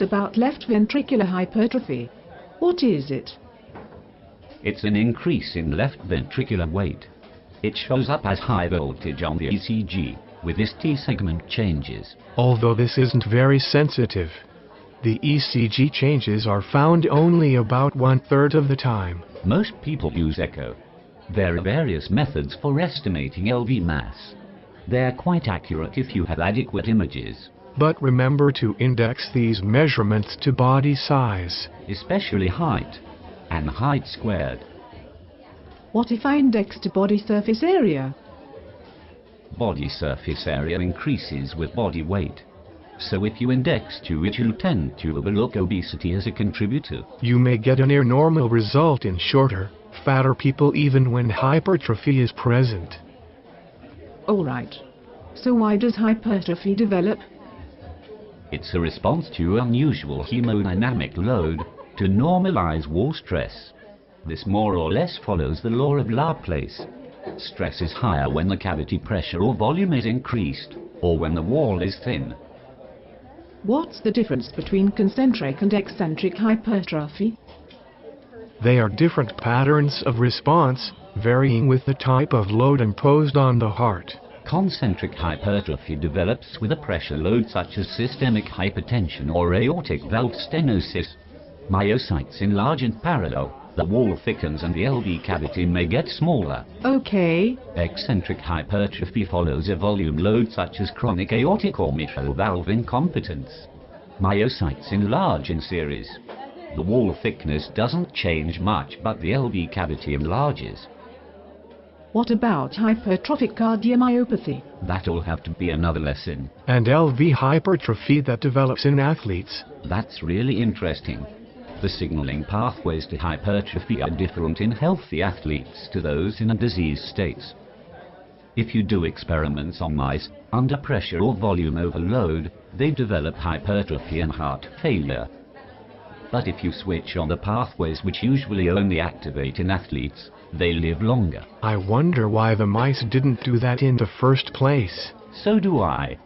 About left ventricular hypertrophy. What is it? It's an increase in left ventricular weight. It shows up as high voltage on the ECG, with ST segment changes. Although this isn't very sensitive, the ECG changes are found only about 1/3 of the time. Most people use echo. There are various methods for estimating LV mass. They're quite accurate if you have adequate images. But remember to index these measurements to body size. Especially height, and height squared. What if I index to body surface area? Body surface area increases with body weight. So if you index to it, you'll tend to overlook obesity as a contributor. You may get a near normal result in shorter, fatter people even when hypertrophy is present. Alright. So why does hypertrophy develop? It's a response to unusual hemodynamic load to normalize wall stress. This more or less follows the law of Laplace. Stress is higher when the cavity pressure or volume is increased, or when the wall is thin. What's the difference between concentric and eccentric hypertrophy? They are different patterns of response, varying with the type of load imposed on the heart. Concentric hypertrophy develops with a pressure load such as systemic hypertension or aortic valve stenosis. Myocytes enlarge in parallel, the wall thickens and the LV cavity may get smaller. Okay. Eccentric hypertrophy follows a volume load such as chronic aortic or mitral valve incompetence. Myocytes enlarge in series. The wall thickness doesn't change much, but the LV cavity enlarges. What about hypertrophic cardiomyopathy? That'll have to be another lesson. And LV hypertrophy that develops in athletes. That's really interesting. The signaling pathways to hypertrophy are different in healthy athletes to those in a disease states. If you do experiments on mice, under pressure or volume overload, they develop hypertrophy and heart failure. But if you switch on the pathways which usually only activate in athletes, they live longer. I wonder why the mice didn't do that in the first place. So do I.